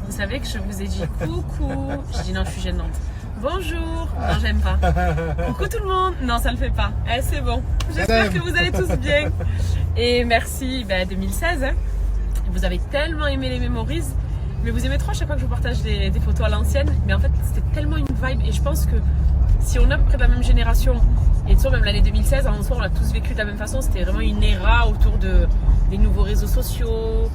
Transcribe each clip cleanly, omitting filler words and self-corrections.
Vous savez que je vous ai dit coucou. Je dis non, je suis gênante. Bonjour. Non, j'aime pas. Coucou tout le monde. Non, ça le fait pas. Eh, c'est bon. J'espère que vous allez tous bien. Et merci 2016. Hein. Vous avez tellement aimé les memories. Mais vous aimez trop à chaque fois que je vous partage des photos à l'ancienne. Mais en fait, c'était tellement une vibe. Et je pense que si on est à peu près de la même génération, et toujours même l'année 2016, en soi, on l'a tous vécu de la même façon. C'était vraiment une era autour des nouveaux réseaux sociaux,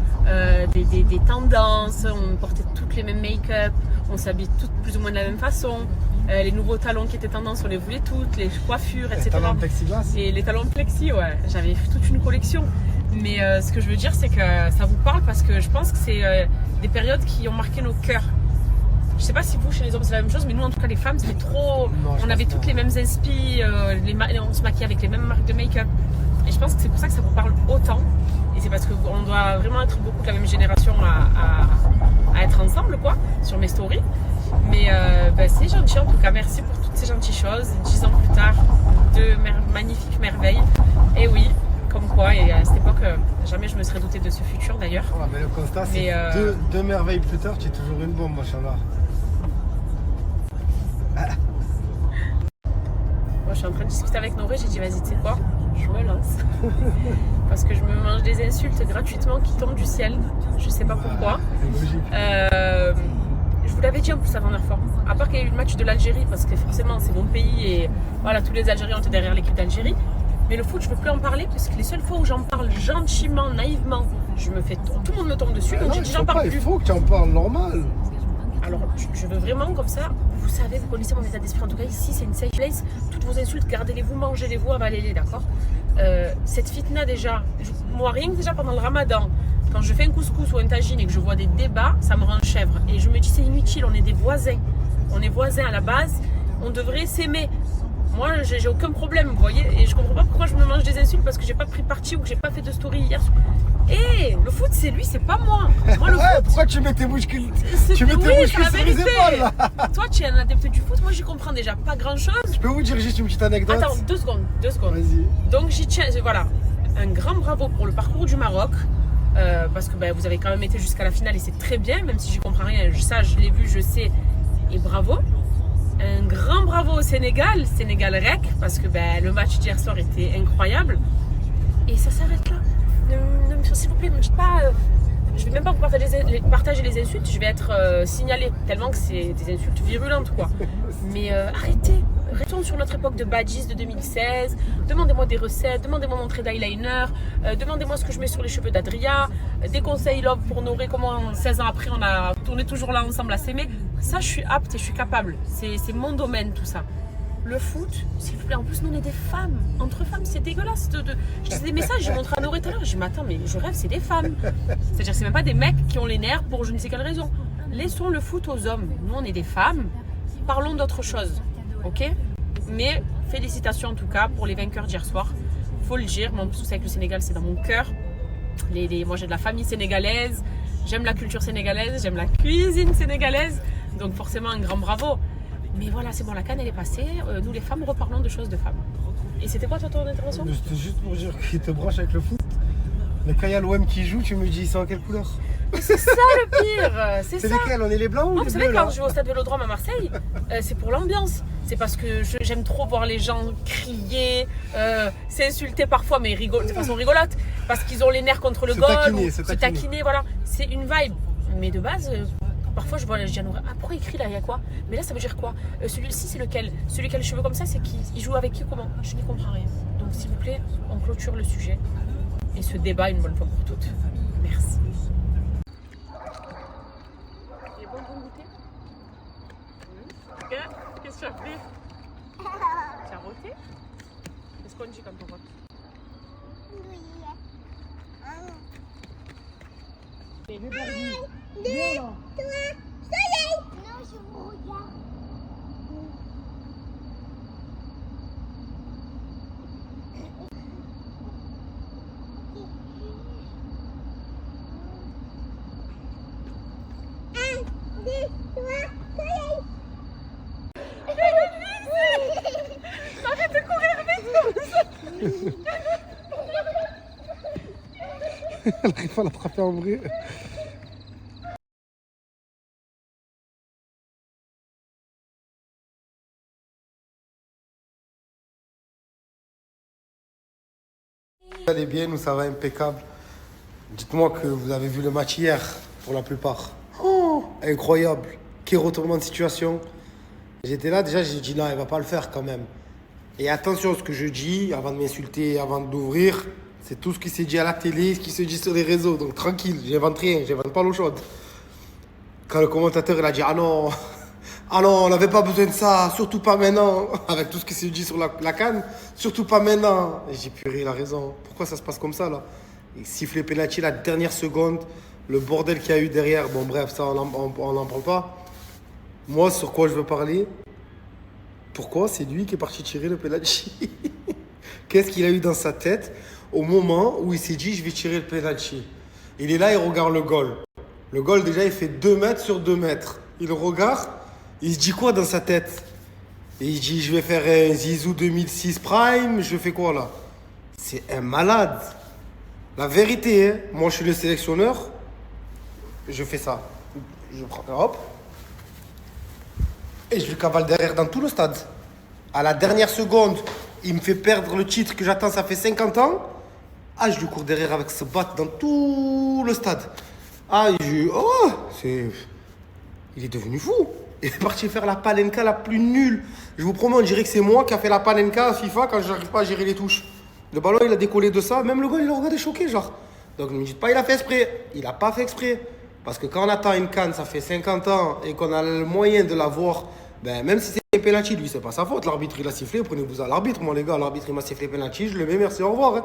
des tendances. On portait toutes les mêmes make-up. On s'habille toutes plus ou moins de la même façon. Les nouveaux talons qui étaient tendance, on les voulait toutes. Les coiffures, etc. Les talons plexiglas. Et les talons plexi, ouais. J'avais toute une collection. Mais ce que je veux dire, c'est que ça vous parle parce que je pense que c'est des périodes qui ont marqué nos cœurs. Je sais pas si vous, chez les hommes, c'est la même chose, mais nous, en tout cas, les femmes, c'était trop. Non, on avait toutes les mêmes inspi, on se maquillait avec les mêmes marques de make-up. Et je pense que c'est pour ça que ça vous parle autant. Et c'est parce qu'on doit vraiment être beaucoup de la même génération à être ensemble, quoi, sur mes stories. Mais c'est gentil, en tout cas. Merci pour toutes ces gentilles choses. 10 ans plus tard, de magnifiques merveilles. Et oui. Comme quoi, et à cette époque, jamais je me serais douté de ce futur d'ailleurs. Ouais, mais le constat, c'est deux merveilles plus tard, tu es toujours une bombe, machallah. Moi, je suis en train de discuter avec Noré, j'ai dit vas-y, tu sais quoi, je me lance. Parce que je me mange des insultes gratuitement qui tombent du ciel. Je sais pas pourquoi. C'est logique. Je vous l'avais dit en plus la dernière fois. À part qu'il y a eu le match de l'Algérie, parce que forcément, c'est mon pays et voilà, tous les Algériens étaient derrière l'équipe d'Algérie. Mais le foot, je ne peux plus en parler parce que les seules fois où j'en parle gentiment, naïvement, tout le monde me tombe dessus. Donc j'ai dit j'en parle plus. Il faut que tu en parles normal. Alors je veux vraiment comme ça, vous savez, vous connaissez mon état d'esprit. En tout cas ici c'est une safe place. Toutes vos insultes, gardez-les vous, mangez-les vous, avalez-les, d'accord. Cette fitna déjà, moi rien que déjà pendant le ramadan, quand je fais un couscous ou un tagine et que je vois des débats, ça me rend chèvre. Et je me dis c'est inutile, on est des voisins. On est voisins à la base, on devrait s'aimer. Moi, j'ai aucun problème, vous voyez, et je comprends pas pourquoi je me mange des insultes parce que j'ai pas pris parti ou que j'ai pas fait de story hier. Et le foot, c'est lui, c'est pas moi. Moi, le foot. Pourquoi tu mets tes bouches sur les épaules là. Toi, tu es un adepte du foot, moi, j'y comprends déjà pas grand chose. Je peux vous dire juste une petite anecdote? Attends, 2 secondes. Vas-y. Donc, j'y tiens, voilà. Un grand bravo pour le parcours du Maroc. Parce que vous avez quand même été jusqu'à la finale et c'est très bien, même si j'y comprends rien. Ça, je l'ai vu, je sais. Et bravo. Un grand bravo au Sénégal rec, parce que le match d'hier soir était incroyable. Et ça s'arrête là. S'il vous plaît, ne me dites pas. Je vais même pas vous partager les insultes, je vais être signalée, tellement que c'est des insultes virulentes, quoi. Mais arrêtez. Retournons sur notre époque de badges de 2016. Demandez-moi des recettes, demandez-moi mon trait d'eyeliner, demandez-moi ce que je mets sur les cheveux d'Adria, des conseils love pour Noré, comment 16 ans après on est toujours là ensemble à s'aimer. Ça, je suis apte et je suis capable. C'est mon domaine, tout ça. Le foot, s'il vous plaît, en plus, nous on est des femmes. Entre femmes, c'est dégueulasse. Je disais des messages, j'ai montré à Noré tout à l'heure. Je dis, mais attends, mais je rêve, c'est des femmes. C'est-à-dire, c'est même pas des mecs qui ont les nerfs pour je ne sais quelle raison. Laissons le foot aux hommes. Nous, on est des femmes. Parlons d'autre chose. Ok? Mais félicitations en tout cas pour les vainqueurs d'hier soir. Faut le dire, moi en plus, vous savez que le Sénégal, c'est dans mon cœur. Moi, j'ai de la famille sénégalaise. J'aime la culture sénégalaise. J'aime la cuisine sénégalaise. Donc forcément, un grand bravo. Mais voilà, c'est bon, la canne elle est passée. Nous les femmes reparlons de choses de femmes. Et c'était quoi toi ton intervention? C'était juste pour dire qu'il te branche avec le foot. Mais quand il y a l'OM qui joue, tu me dis ils sont en quelle couleur? C'est ça le pire. C'est ça. lesquels? On est les blancs ou les bleus? Vous savez, quand je vais au stade Vélodrome à Marseille, c'est pour l'ambiance. C'est parce que j'aime trop voir les gens crier, s'insulter parfois, mais de façon rigolote. Parce qu'ils ont les nerfs contre le goal, se taquiner, voilà. C'est une vibe. Mais de base, parfois je vois les gens, pourquoi il crie là, il y a quoi? Mais là ça veut dire quoi? Celui-ci c'est lequel? Celui qui a les cheveux comme ça, c'est qui? Il joue avec qui? Comment? Je n'y comprends rien. Donc s'il vous plaît, on clôture le sujet et ce débat une bonne fois pour toutes. Merci. Il est bon pour goûter? Qu'est-ce que tu as fait? Tu as roté? Qu'est-ce qu'on dit quand on rote? Arrête de courir vite. Elle arrive à l'attraper en vrai. allez bien, nous ça va impeccable. Dites-moi que vous avez vu le match hier, pour la plupart. Oh, incroyable. Quel retournement de situation. J'étais là, déjà, j'ai dit non, il va pas le faire quand même. Et attention à ce que je dis, avant de m'insulter, avant d'ouvrir, c'est tout ce qui s'est dit à la télé, ce qui se dit sur les réseaux. Donc tranquille, j'invente rien, j'invente pas l'eau chaude. Quand le commentateur il a dit ah non, on n'avait pas besoin de ça, surtout pas maintenant, avec tout ce qui s'est dit sur la canne, surtout pas maintenant. Et j'ai dit purée, il a raison. Pourquoi ça se passe comme ça là? Il siffle penalty la dernière seconde, le bordel qu'il y a eu derrière. Bon bref, ça on n'en parle pas. Moi, sur quoi je veux parler? Pourquoi c'est lui qui est parti tirer le penalty? Qu'est-ce qu'il a eu dans sa tête au moment où il s'est dit je vais tirer le penalty? Il est là, il regarde le goal. Le goal déjà il fait 2 mètres sur 2 mètres. Il regarde, il se dit quoi dans sa tête? Et il dit je vais faire un Zizou 2006 Prime, je fais quoi là? C'est un malade. La vérité, hein, moi je suis le sélectionneur, je fais ça. Je prends, hop, et je le cavale derrière dans tout le stade. À la dernière seconde, il me fait perdre le titre que j'attends, ça fait 50 ans. Ah, je lui cours derrière avec ce bat dans tout le stade. Ah, il est devenu fou. Il est parti faire la palenka la plus nulle. Je vous promets, on dirait que c'est moi qui a fait la palenka à FIFA quand je n'arrive pas à gérer les touches. Le ballon, il a décollé de ça. Même le gars, il a regardé choqué, genre. Donc, ne me dites pas, il a fait exprès. Il n'a pas fait exprès. Parce que quand on attend une canne, ça fait 50 ans, et qu'on a le moyen de l'avoir, ben, même si c'est un penalty, lui, c'est pas sa faute. L'arbitre, il a sifflé. Prenez-vous à l'arbitre. Moi, les gars, l'arbitre, il m'a sifflé penalty. Je le mets, merci, au revoir. Hein.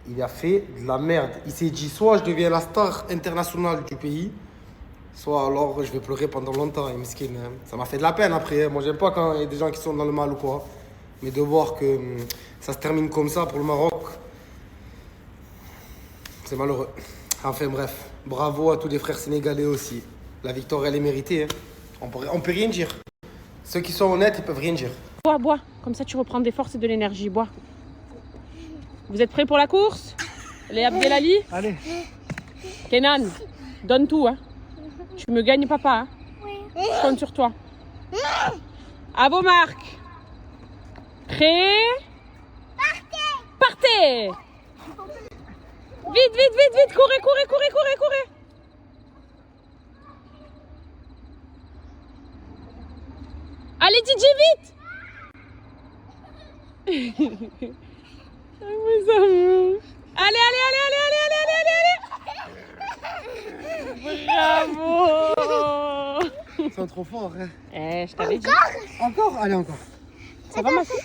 Il a fait de la merde. Il s'est dit, soit je deviens la star internationale du pays, soit alors je vais pleurer pendant longtemps. Et miskin, hein. Ça m'a fait de la peine après. Hein. Moi, j'aime pas quand il y a des gens qui sont dans le mal ou quoi. Mais de voir que ça se termine comme ça pour le Maroc, c'est malheureux. Enfin bref, bravo à tous les frères sénégalais aussi. La victoire, elle est méritée. Hein. On peut rien dire. Ceux qui sont honnêtes, ils peuvent rien dire. Bois. Comme ça, tu reprends des forces et de l'énergie. Bois. Vous êtes prêts pour la course? Les Abdelali? Allez. Kenan, donne tout. Hein. Tu me gagnes, papa. Hein. Je compte sur toi. À vos marques. Prêt? Partez! Vite! Courez! Allez, DJ, vite! Mes amours. Allez! Bravo! Ils sont trop forts, hein. Je t'avais dit. Encore? Allez, encore. Ça va, ma fille?